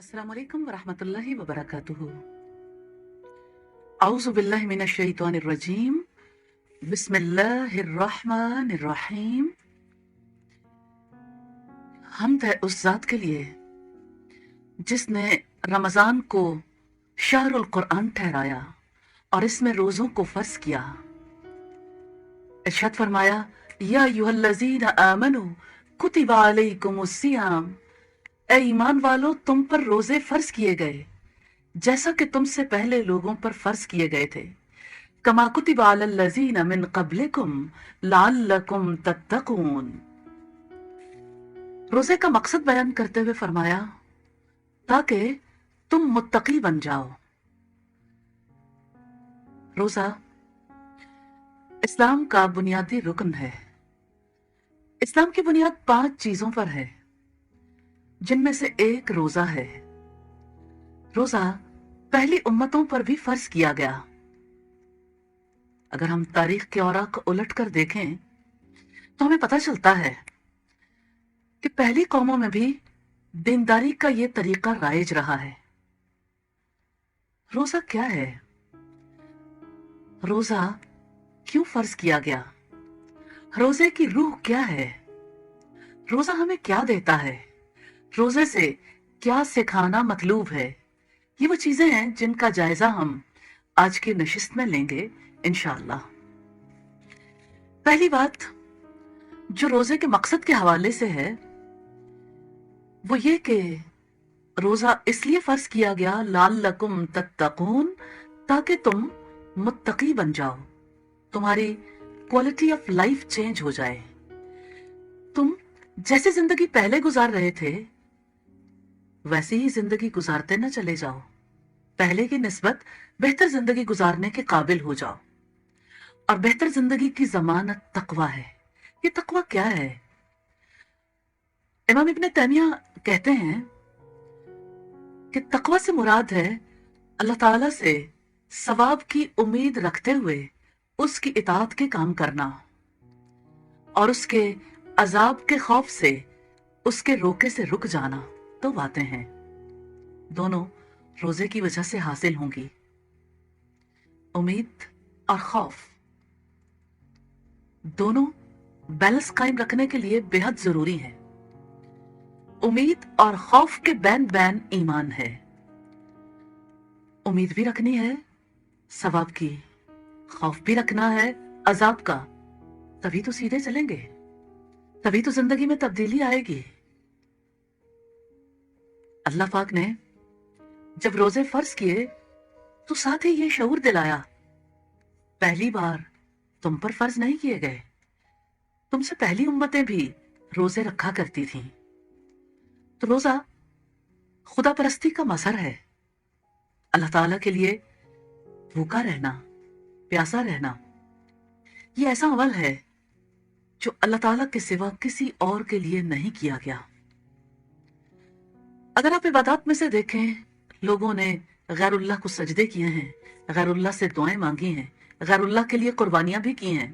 अस्सलाम वालेकुम वरहमतुल्लाहि वबरकातुहू। औज़ु बिल्लाहि मिनश शैतानिर रजीम। बिस्मिल्लाहिर रहमानिर रहीम। हम्द है उस जात के लिए जिसने रमजान को शहरुल कुरान ठहराया और इसमें रोजों को फर्ज किया। इरशाद फरमाया, या अय्युहल्लज़ीना आमनू कुतिबा अलैकुमुस्सियाम, ए ईमान वालो तुम पर रोजे फर्ज किए गए जैसा कि तुमसे पहले लोगों पर फर्ज किए गए थे। कमा कुतिबा अलल्लज़ीना मिन क़ब्लिकुम लअल्लकुम तत्तक़ून। रोजे का मकसद बयान करते हुए फरमाया ताकि तुम मुत्तकी बन जाओ। रोजा इस्लाम का बुनियादी रुकन है। इस्लाम की बुनियाद 5 चीजों पर है, जिनमें से एक रोजा है। रोजा पहली उम्मतों पर भी फर्ज किया गया। अगर हम तारीख के औराक को उलट कर देखें तो हमें पता चलता है कि पहली कौमों में भी दीनदारी का ये तरीका राइज रहा है। रोजा क्या है? रोजा क्यों फर्ज किया गया? रोजे की रूह क्या है? रोजा हमें क्या देता है? रोजे से क्या सिखाना मतलूब है? ये वो चीजें हैं जिनका जायजा हम आज की नशिस्त में लेंगे इंशाअल्लाह। पहली बात जो रोजे के मकसद के हवाले से है वो ये कि रोजा इसलिए फर्ज किया गया लअल्लकुम तत्तकून, ताकि तुम मुत्तकी बन जाओ, तुम्हारी क्वालिटी ऑफ लाइफ चेंज हो जाए। तुम जैसे जिंदगी पहले गुजार रहे थे वैसे ही जिंदगी गुजारते न चले जाओ, पहले की निस्बत बेहतर जिंदगी गुजारने के काबिल हो जाओ। और बेहतर जिंदगी की जमानत तकवा है। ये तकवा क्या है? इमाम इब्न तैमिया कहते हैं कि तकवा से मुराद है अल्लाह ताला से सवाब की उम्मीद रखते हुए उसकी इताअत के काम करना और उसके अजाब के खौफ से उसके रोके से रुक जाना। तो बातें हैं, दोनों रोजे की वजह से हासिल होंगी। उम्मीद और खौफ दोनों बैलेंस कायम रखने के लिए बेहद जरूरी है। उम्मीद और खौफ के बैन बैन ईमान है। उम्मीद भी रखनी है सवाब की, खौफ भी रखना है अजाब का, तभी तो सीधे चलेंगे, तभी तो जिंदगी में तब्दीली आएगी। अल्लाह पाक ने जब रोजे फर्ज किए तो साथ ही ये शऊर दिलाया, पहली बार तुम पर फर्ज नहीं किए गए, तुमसे पहली उम्मतें भी रोजे रखा करती थीं। तो रोजा खुदा परस्ती का मजहर है। अल्लाह ताला के लिए भूखा रहना, प्यासा रहना, ये ऐसा अमल है जो अल्लाह ताला के सिवा किसी और के लिए नहीं किया गया। अगर आप इबादत में से देखें, लोगों ने गैरुल्लाह को सजदे किए हैं, गैरुल्लाह से दुआएं मांगी हैं, गैरुल्लाह के लिए कुर्बानियां भी की हैं,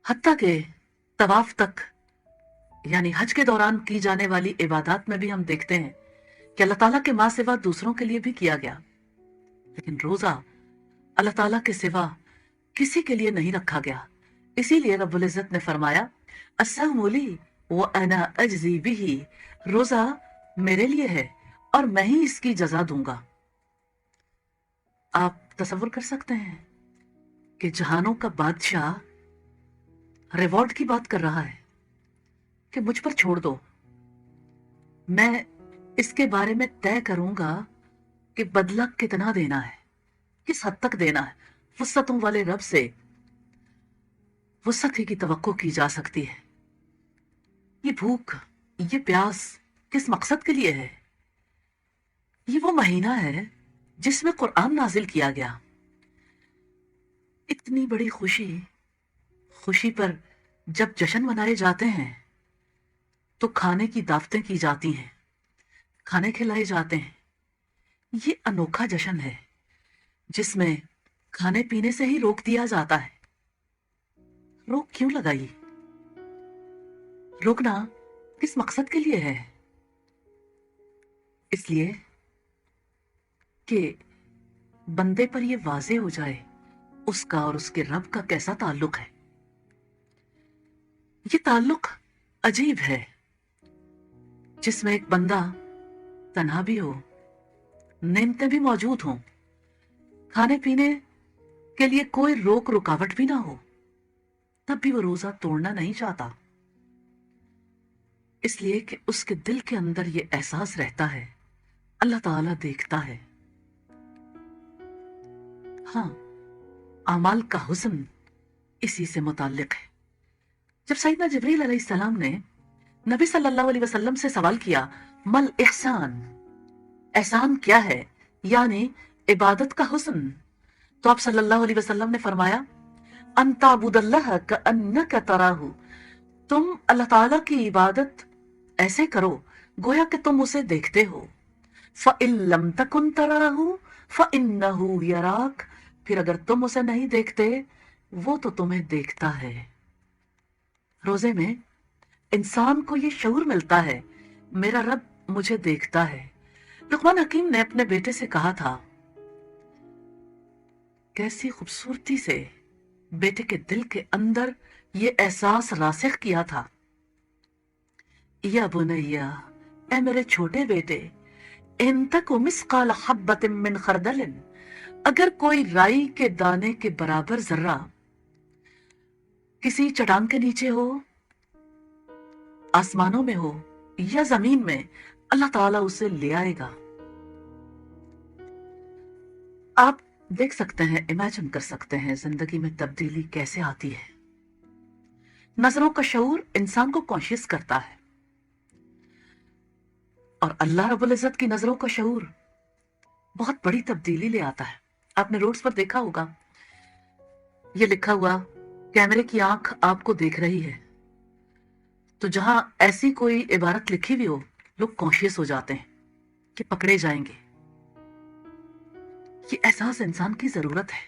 हत्ता के तवाफ तक यानी हज के दौरान की जाने वाली इबादत में भी हम देखते हैं कि अल्लाह ताला के मां सिवा दूसरों के लिए भी किया गया। लेकिन रोजा अल्लाह ताला के सिवा किसी के लिए नहीं रखा गया। इसीलिए रब्बुल इज्जत ने फरमाया, अस्सौमु ली व अना अजज़ी बिही, रोजा मेरे लिए है और मैं ही इसकी जजा दूंगा। आप तसव्वुर कर सकते हैं कि जहानों का बादशाह रिवॉर्ड की बात कर रहा है कि मुझ पर छोड़ दो, मैं इसके बारे में तय करूंगा कि बदला कितना देना है, किस हद तक देना है। वुसअतों वाले रब से वुसअत ही की तवक्को की जा सकती है। ये भूख, ये प्यास किस मकसद के लिए है? ये वो महीना है जिसमें कुरान नाजिल किया गया। इतनी बड़ी खुशी, खुशी पर जब जश्न मनाए जाते हैं तो खाने की दावतें की जाती हैं, खाने खिलाए जाते हैं। ये अनोखा जश्न है जिसमें खाने पीने से ही रोक दिया जाता है। रोक क्यों लगाई? रोकना किस मकसद के लिए है? इसलिए कि बंदे पर यह वाज़ेह हो जाए उसका और उसके रब का कैसा ताल्लुक है। ये ताल्लुक अजीब है, जिसमें एक बंदा तन्हा भी हो, नेमतें भी मौजूद हों, खाने पीने के लिए कोई रोक रुकावट भी ना हो, तब भी वो रोजा तोड़ना नहीं चाहता, इसलिए कि उसके दिल के अंदर ये एहसास रहता है अल्लाह ताला देखता है। हाँ, अमाल का हुस्न इसी से मुताल्लिक है। जब सैयदना जिब्रील अलैहिस्सलाम ने नबी सल्लल्लाहु अलैहि वसल्लम से सवाल किया, मल एहसान, एहसान क्या है, यानी इबादत का हुस्न, तो आप सल्लल्लाहु अलैहि वसल्लम ने फरमाया, अंताबुदल्लाह कअन्नका तराहु, तुम अल्लाह ताला की इबादत ऐसे करो गोया कि तुम उसे देखते हो। फ़इन लम तकुन तराहु फ़इन्नहु यराक, फिर अगर तुम उसे नहीं देखते वो तो तुम्हें देखता है। रोजे में इंसान को ये शऊर मिलता है, मेरा रब मुझे देखता है। लुकमान हकीम ने अपने बेटे से कहा था, कैसी खूबसूरती से बेटे के दिल के अंदर ये एहसास रासिख किया था, या बुनैया, ए मेरे छोटे बेटे, इन तक मिस्काल हब्बतिन मिन खरदलिन, अगर कोई राई के दाने के बराबर जर्रा किसी चट्टान के नीचे हो, आसमानों में हो या जमीन में, अल्लाह ताला उसे ले आएगा। आप देख सकते हैं, इमेजिन कर सकते हैं जिंदगी में तब्दीली कैसे आती है। नजरों का शऊर इंसान को कॉन्शियस करता है, और अल्लाह रब्बुल इज्जत की नजरों का शऊर बहुत बड़ी तब्दीली ले आता है। आपने रोड्स पर देखा होगा, ये लिखा हुआ, कैमरे की आंख आपको देख रही है, तो जहां ऐसी कोई इबारत लिखी हुई हो, लोग कॉन्शियस हो जाते हैं कि पकड़े जाएंगे। ये एहसास इंसान की जरूरत है,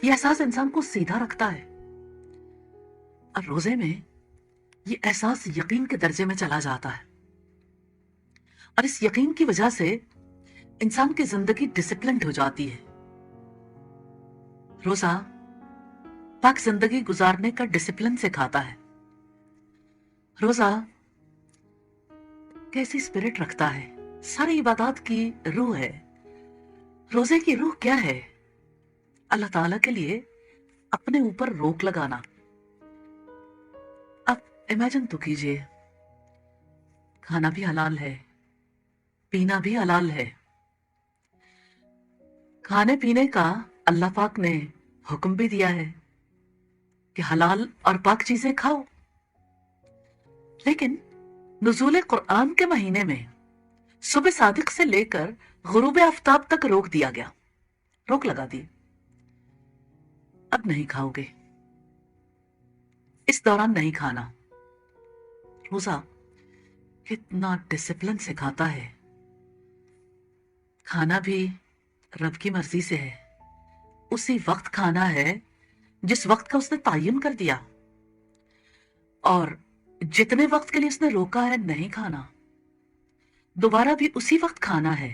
ये एहसास इंसान को सीधा रखता है, और रोजे में ये एहसास यकीन के दर्जे में चला जाता है, और इस यकीन की वजह से इंसान की जिंदगी डिसिप्लिन्ड हो जाती है। रोजा पाक जिंदगी गुजारने का डिसिप्लिन सिखाता है। रोजा कैसी स्पिरिट रखता है, सारी इबादत की रूह है। रोजे की रूह क्या है? अल्लाह ताला के लिए अपने ऊपर रोक लगाना। अब इमेजिन तो कीजिए, खाना भी हलाल है, पीना भी हलाल है, खाने पीने का अल्लाह पाक ने हुक्म भी दिया है कि हलाल और पाक चीजें खाओ, लेकिन नुज़ूल कुरान के महीने में सुबह सादिक से लेकर गुरूब आफ्ताब तक रोक दिया गया, रोक लगा दी। अब नहीं खाओगे, इस दौरान नहीं खाना। रोजा कितना डिसिप्लिन सिखाता है। खाना भी रब की मर्जी से है, उसी वक्त खाना है जिस वक्त का उसने तायन कर दिया, और जितने वक्त के लिए उसने रोका है नहीं खाना, दोबारा भी उसी वक्त खाना है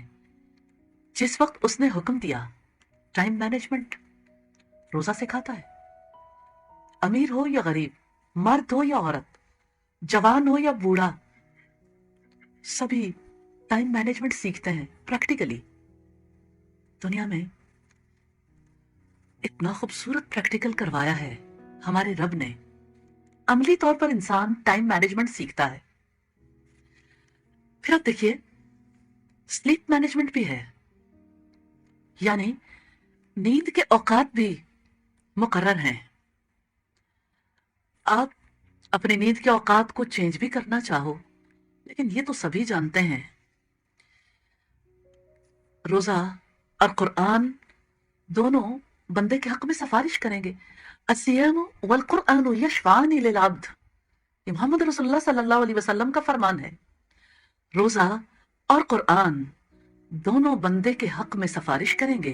जिस वक्त उसने हुक्म दिया। टाइम मैनेजमेंट रोजा सिखाता है। अमीर हो या गरीब, मर्द हो या औरत, जवान हो या बूढ़ा, सभी टाइम मैनेजमेंट सीखते हैं प्रैक्टिकली। दुनिया में इतना खूबसूरत प्रैक्टिकल करवाया है हमारे रब ने, अमली तौर पर इंसान टाइम मैनेजमेंट सीखता है। फिर आप देखिए, स्लीप मैनेजमेंट भी है, यानी नींद के औकात भी मुकर्रर हैं। आप अपनी नींद के औकात को चेंज भी करना चाहो, लेकिन ये तो सभी जानते हैं, रोजा और कुरान दोनों बंदे के हक में सिफारिश करेंगे। अस्सियाम वल कुरान यशफानी लिल अब्द, ये मोहम्मद रसूलुल्लाह सल्लल्लाहु अलैहि वसल्लम का फरमान है। रोजा और कुरान दोनों बंदे के हक में सिफारिश करेंगे।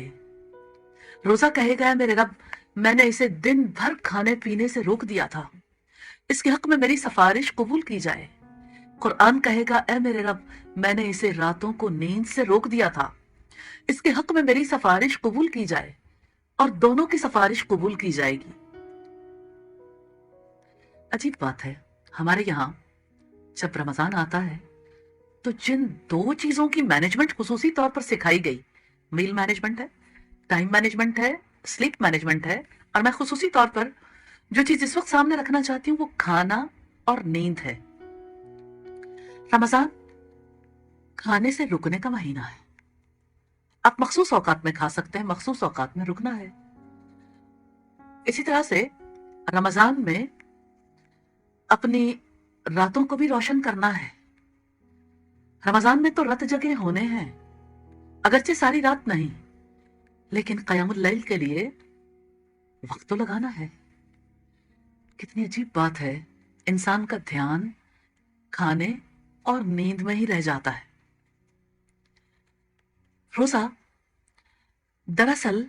रोजा कहेगा, मेरे रब, मैंने इसे दिन भर खाने पीने से रोक दिया था, इसके हक में मेरी सिफारिश कबूल की जाए। कुरान कहेगा, ए मेरे रब, मैंने इसे रातों को नींद से रोक दिया था, इसके हक में मेरी सिफारिश कबूल की जाए, और दोनों की सिफारिश कबूल की जाएगी। अजीब बात है, हमारे यहाँ जब रमजान आता है तो जिन दो चीजों की मैनेजमेंट खुसूसी तौर पर सिखाई गई, मील मैनेजमेंट है, टाइम मैनेजमेंट है, स्लीप मैनेजमेंट है, और मैं खुसूसी तौर पर जो चीज इस वक्त सामने रखना चाहती हूँ वो खाना और नींद है। रमजान खाने से रुकने का महीना है। आप मखसूस औकात में खा सकते हैं, मखसूस औकात में रुकना है। इसी तरह से रमजान में अपनी रातों को भी रोशन करना है। रमजान में तो रात जगे होने हैं, अगरचे सारी रात नहीं, लेकिन क़यामुल लैल के लिए वक्त तो लगाना है। कितनी अजीब बात है, इंसान का ध्यान खाने और नींद में ही रह जाता है। रोजा दरअसल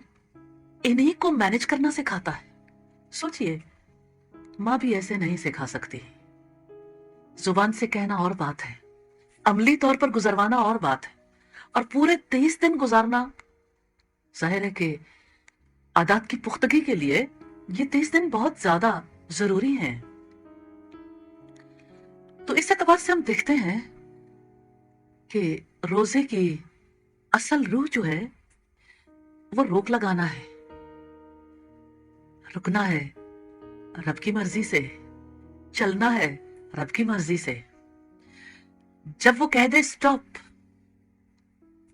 इन्हीं को मैनेज करना सिखाता है। सोचिए, माँ भी ऐसे नहीं सिखा सकती। जुबान से कहना और बात है, अमली तौर पर गुजरवाना और बात है, और पूरे 23 दिन गुजारना। जाहिर है कि आदात की पुख्तगी के लिए ये 23 दिन बहुत ज्यादा जरूरी हैं। तो इस एतबार से हम देखते हैं कि रोजे की असल रूह जो है वो रोक लगाना है, रुकना है रब की मर्जी से, चलना है रब की मर्जी से। जब वो कह दे स्टॉप,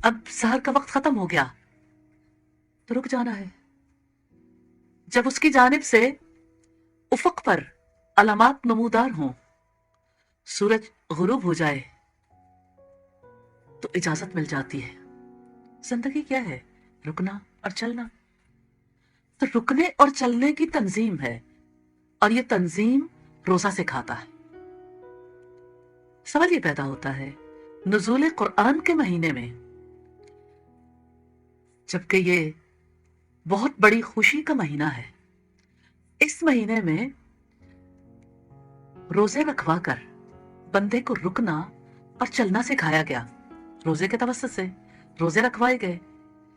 अब सहर का वक्त खत्म हो गया, तो रुक जाना है। जब उसकी जानिब से उफक पर अलामात नमूदार हों, सूरज गुरूब हो जाए, तो इजाजत मिल जाती है। जिंदगी क्या है? रुकना और चलना। तो रुकने और चलने की तंजीम है, और ये तंजीम रोजा सिखाता है। सवाल ये पैदा होता है, नुज़ूल कुरान के महीने में, जबकि ये बहुत बड़ी खुशी का महीना है, इस महीने में रोजे रखवा कर बंदे को रुकना और चलना सिखाया गया। रोजे के तवस्सुत से रोजे रखवाए गए।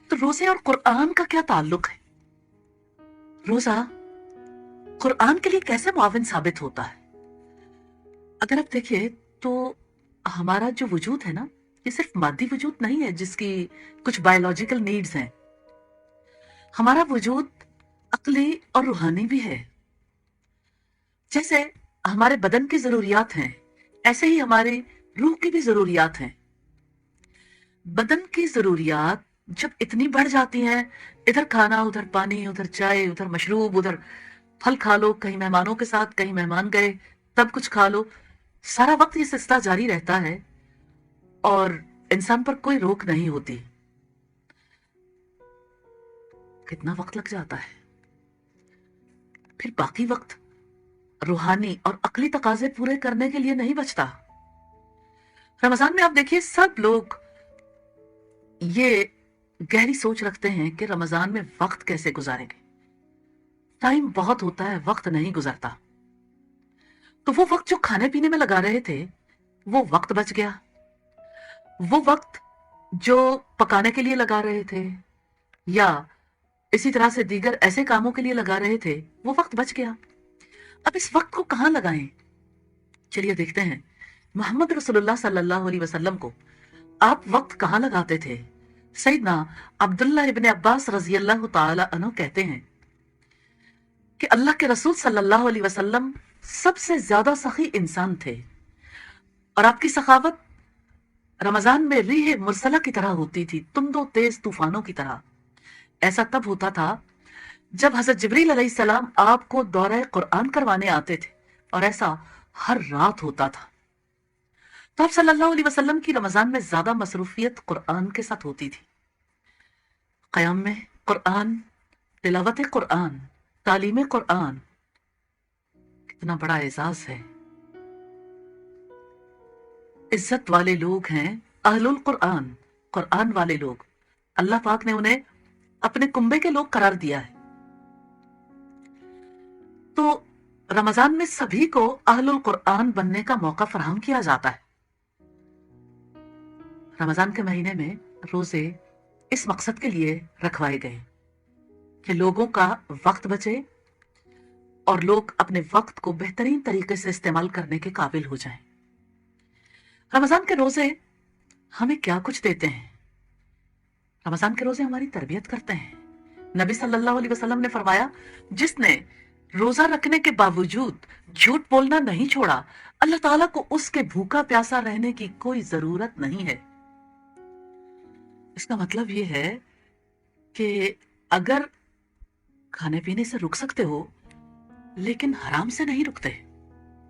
तो रोजे और कुरान का क्या ताल्लुक है? रोजा कुरान के लिए कैसे मुआविन साबित होता है? अगर आप देखिए तो हमारा जो वजूद है ना, ये सिर्फ मादी वजूद नहीं है जिसकी कुछ बायोलॉजिकल नीड्स हैं। हमारा वजूद अक्ली और रूहानी भी है। जैसे हमारे बदन की जरूरियात हैं, ऐसे ही हमारे रूह की भी जरूरियात हैं। बदन की जरूरियात जब इतनी बढ़ जाती हैं, इधर खाना, उधर पानी, उधर चाय, उधर मशरूब, उधर फल खा लो, कहीं मेहमानों के साथ, कहीं मेहमान गए तब कुछ खा लो, सारा वक्त ये सिलसिला जारी रहता है और इंसान पर कोई रोक नहीं होती। कितना वक्त लग जाता है। फिर बाकी वक्त रूहानी और अकली तकाजे पूरे करने के लिए नहीं बचता। रमजान में आप देखिए, सब लोग ये गहरी सोच रखते हैं कि रमजान में वक्त कैसे गुजारेंगे। टाइम बहुत होता है, वक्त नहीं गुजरता। तो वो वक्त जो खाने पीने में लगा रहे थे, वो वक्त बच गया। वो वक्त जो पकाने के लिए लगा रहे थे या इसी तरह से दीगर ऐसे कामों के लिए लगा रहे थे, वो वक्त बच गया। अब इस वक्त को कहां लगाएं? चलिए देखते हैं, मोहम्मद रसूलुल्लाह सल्लल्लाहु अलैहि वसल्लम को आप वक्त कहां लगाते थे? सैयदना अब्दुल्लाह इब्न अब्बास रजी अल्लाह तआला अन्हु कहते हैं कि अल्लाह के रसूल सल्लल्लाहु अलैहि वसल्लम सबसे ज्यादा सखी इंसान थे, और आपकी सखावत रमजान में रीह मुरसला की तरह होती थी, तुम तेज तूफानों की तरह। ऐसा तब होता था जब हजरत जिब्रील अलैहिस्सलाम आपको दौरा कुरान करवाने आते थे, और ऐसा हर रात होता था। तो आप सल्लल्लाहु अलैहि वसल्लम की रमजान में ज्यादा मसरूफियत कुरान के साथ होती थी। क़याम में कुरान, तिलावत कुरान, तालीम कुरान, कितना बड़ा एजाज है। इज्जत वाले लोग हैं अहलुल कुरान, कुरान वाले लोग। अल्लाह पाक ने उन्हें अपने कुंबे के लोग करार दिया है। तो रमजान में सभी को अहलुल कुरान बनने का मौका फराहम किया जाता है। रमजान के महीने में रोजे इस मकसद के लिए रखवाए गए कि लोगों का वक्त बचे और लोग अपने वक्त को बेहतरीन तरीके से इस्तेमाल करने के काबिल हो जाएं। रमजान के रोजे हमें क्या कुछ देते हैं? रमजान के रोजे हमारी तरबियत करते हैं। नबी सल्लल्लाहु अलैहि वसल्लम ने फरमाया, जिसने रोजा रखने के बावजूद झूठ बोलना नहीं छोड़ा, अल्लाह ताला को उसके भूखा प्यासा रहने की कोई जरूरत नहीं है। इसका मतलब ये है कि अगर खाने पीने से रुक सकते हो लेकिन हराम से नहीं रुकते,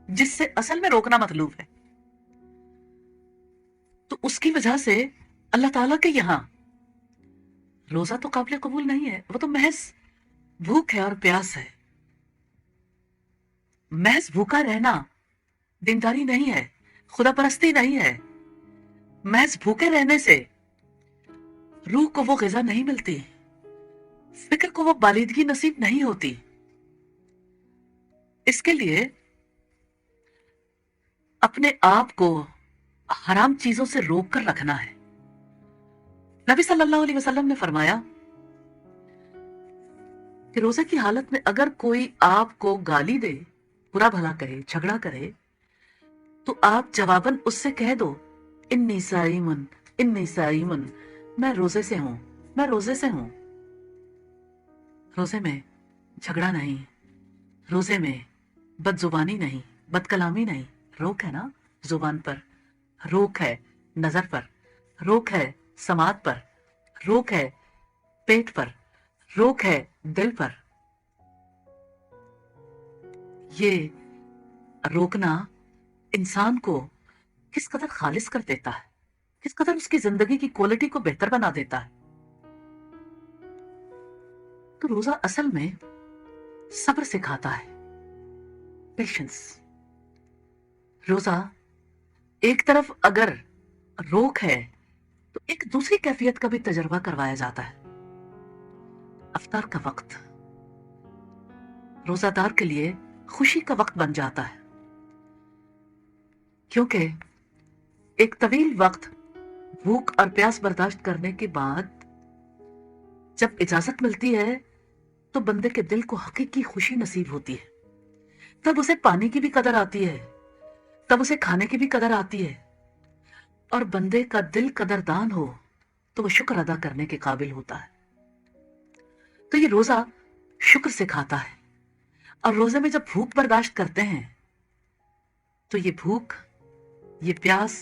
जिससे असल में रोकना मतलूब है, तो उसकी वजह से अल्लाह ताला के यहां रोजा तो काबिल कबूल नहीं है, वो तो महज भूख है और प्यास है। महज भूखा रहना दीनदारी नहीं है, खुदा परस्ती नहीं है। महज भूखे रहने से रूह को वो ग़िज़ा नहीं मिलती, फिक्र को वो बालिदगी नसीब नहीं होती। इसके लिए अपने आप को हराम चीजों से रोक कर रखना है। नबी सल्लल्लाहु अलैहि वसल्लम ने फरमाया कि रोजे की हालत में अगर कोई आपको गाली दे, बुरा भला कहे, झगड़ा करे, तो आप जवाबन उससे कह दो, इन्नी साइमन, मैं रोजे से हूं, मैं रोजे से हूं। रोजे में झगड़ा नहीं, रोजे में बदजुबानी नहीं, बदकलामी नहीं। रोक है ना जुबान पर, रोक है नजर पर, रोक है समात पर, रोक है पेट पर, रोक है दिल पर। ये रोकना इंसान को किस कदर खालिस कर देता है, किस कदर उसकी जिंदगी की क्वालिटी को बेहतर बना देता है। तो रोजा असल में सब्र सिखाता है, पेशेंस। रोजा एक तरफ अगर रोक है तो एक दूसरी कैफियत का भी तजर्बा करवाया जाता है। अफ्तार का वक्त रोजादार के लिए खुशी का वक्त बन जाता है, क्योंकि एक तवील वक्त भूख और प्यास बर्दाश्त करने के बाद जब इजाजत मिलती है तो बंदे के दिल को हकीकी खुशी नसीब होती है। तब उसे पानी की भी कदर आती है, तब उसे खाने की भी कदर आती है, और बंदे का दिल कदरदान हो तो वो शुक्र अदा करने के काबिल होता है। तो ये रोजा शुक्र सिखाता है। और रोजे में जब भूख बर्दाश्त करते हैं तो ये भूख, ये प्यास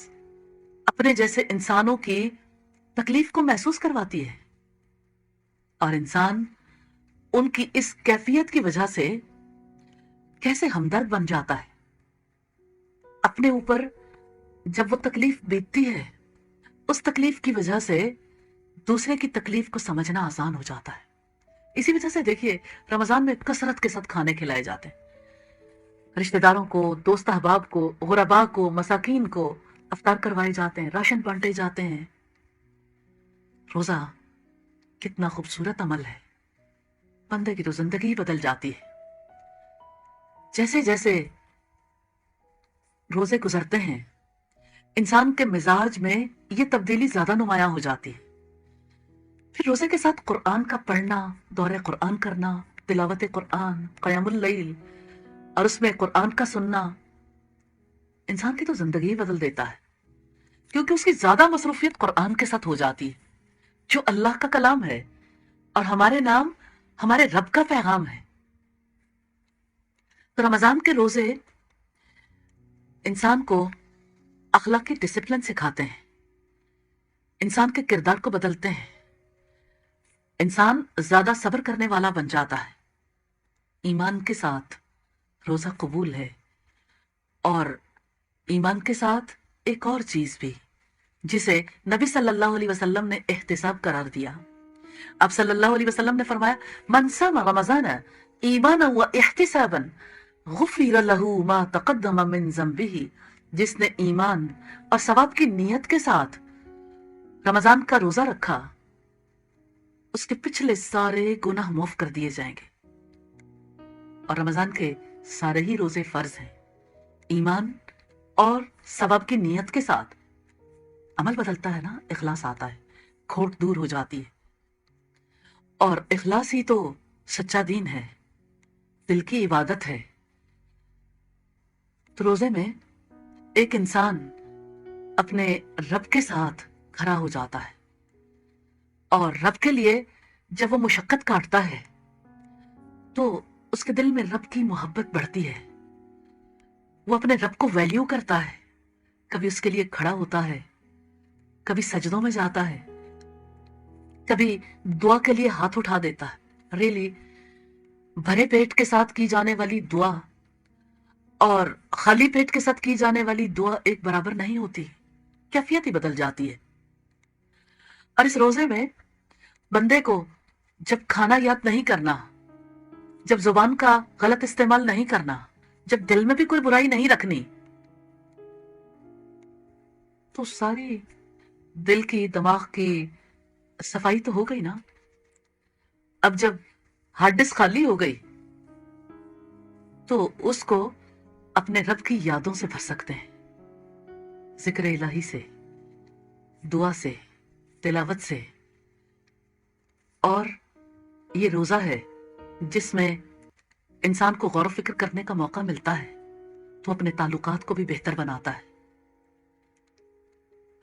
अपने जैसे इंसानों की तकलीफ को महसूस करवाती है, और इंसान उनकी इस कैफियत की वजह से कैसे हमदर्द बन जाता है। अपने ऊपर जब वो तकलीफ बीतती है, उस तकलीफ की वजह से दूसरे की तकलीफ को समझना आसान हो जाता है। इसी वजह से देखिए, रमजान में कसरत के साथ खाने खिलाए जाते हैं। रिश्तेदारों को, दोस्त अहबाब को, गुरबा को, मसाकीन को अफ्तार करवाए जाते हैं, राशन बांटे जाते हैं। रोजा कितना खूबसूरत अमल है, बंदे की तो जिंदगी ही बदल जाती है। जैसे जैसे रोजे गुजरते हैं, इंसान के मिजाज में ये तब्दीली ज्यादा नुमायां हो जाती है। फिर रोजे के साथ कुरान का पढ़ना, दौरे कुरान करना, तिलावत कुरान, क़यामुल लैल, और उसमें कुरान का सुनना इंसान की तो जिंदगी ही बदल देता है, क्योंकि उसकी ज्यादा मसरूफियत कुरान के साथ हो जाती है, जो अल्लाह का कलाम है और हमारे नाम, हमारे रब का पैगाम है। तो रमजान के रोजे इंसान को अखलाकी डिसिप्लिन सिखाते हैं, इंसान के किरदार को बदलते हैं। इंसान ज्यादा सब्र करने वाला बन जाता है। ईमान के साथ रोजा कबूल है, और ईमान के साथ एक और चीज भी, जिसे नबी सल्लल्लाहु अलैहि वसल्लम ने एहतिसाब करार दिया। अब सल्लल्लाहु अलैहि वसल्लम ने फरमाया, मन समा रमजान ईमानन व इहतिसाबन गुफिर लहू मा तक़द्दम मिन ज़ंबिही। जिसने ईमान और सवाब की नीयत के साथ रमजान का रोजा रखा, उसके पिछले सारे गुनाह माफ कर दिए जाएंगे। और रमजान के सारे ही रोजे फर्ज हैं, ईमान और सवाब की नीयत के साथ। عمل بدلتا ہے نا، اخلاص آتا ہے، کھوٹ دور ہو جاتی ہے، اور اخلاص ہی تو سچا دین ہے، دل کی عبادت ہے۔ تو روزے میں ایک انسان اپنے رب کے ساتھ کھڑا ہو جاتا ہے، اور رب کے لیے جب وہ مشقت کاٹتا ہے تو اس کے دل میں رب کی محبت بڑھتی ہے، وہ اپنے رب کو ویلیو کرتا ہے، کبھی اس کے لیے کھڑا ہوتا ہے، کبھی سجدوں میں جاتا ہے، کبھی دعا کے لیے ہاتھ اٹھا دیتا ہے۔ ریلی بھرے پیٹ کے ساتھ کی جانے والی دعا اور خالی پیٹ کے ساتھ کی جانے والی دعا ایک برابر نہیں ہوتی، کیفیت ہی بدل جاتی ہے۔ اور اس روزے میں بندے کو جب کھانا یاد نہیں کرنا، جب زبان کا غلط استعمال نہیں کرنا، جب دل میں بھی کوئی برائی نہیں رکھنی، تو ساری دل کی دماغ کی صفائی تو ہو گئی نا۔ اب جب ہارڈ ڈسک خالی ہو گئی تو اس کو اپنے رب کی یادوں سے بھر سکتے ہیں، ذکر الہی سے، دعا سے، تلاوت سے۔ اور یہ روزہ ہے جس میں انسان کو غور و فکر کرنے کا موقع ملتا ہے تو اپنے تعلقات کو بھی بہتر بناتا ہے۔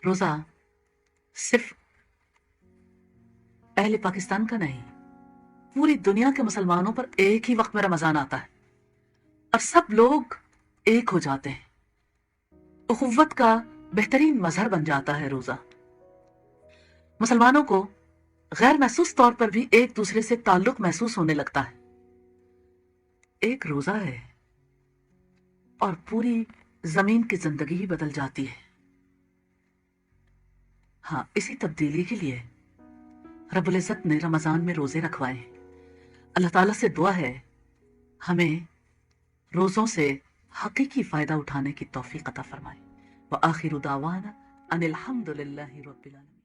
روزہ صرف اہل پاکستان کا نہیں، پوری دنیا کے مسلمانوں پر ایک ہی وقت میں رمضان آتا ہے اور سب لوگ ایک ہو جاتے ہیں، اخوت کا بہترین مظہر بن جاتا ہے روزہ۔ مسلمانوں کو غیر محسوس طور پر بھی ایک دوسرے سے تعلق محسوس ہونے لگتا ہے۔ ایک روزہ ہے اور پوری زمین کی زندگی ہی بدل جاتی ہے۔ ہاں، اسی تبدیلی کے لیے رب العزت نے رمضان میں روزے رکھوائے ہیں۔ اللہ تعالیٰ سے دعا ہے ہمیں روزوں سے حقیقی فائدہ اٹھانے کی توفیق عطا فرمائے۔ وآخر دعوانا ان الحمد للہ رب العالمین۔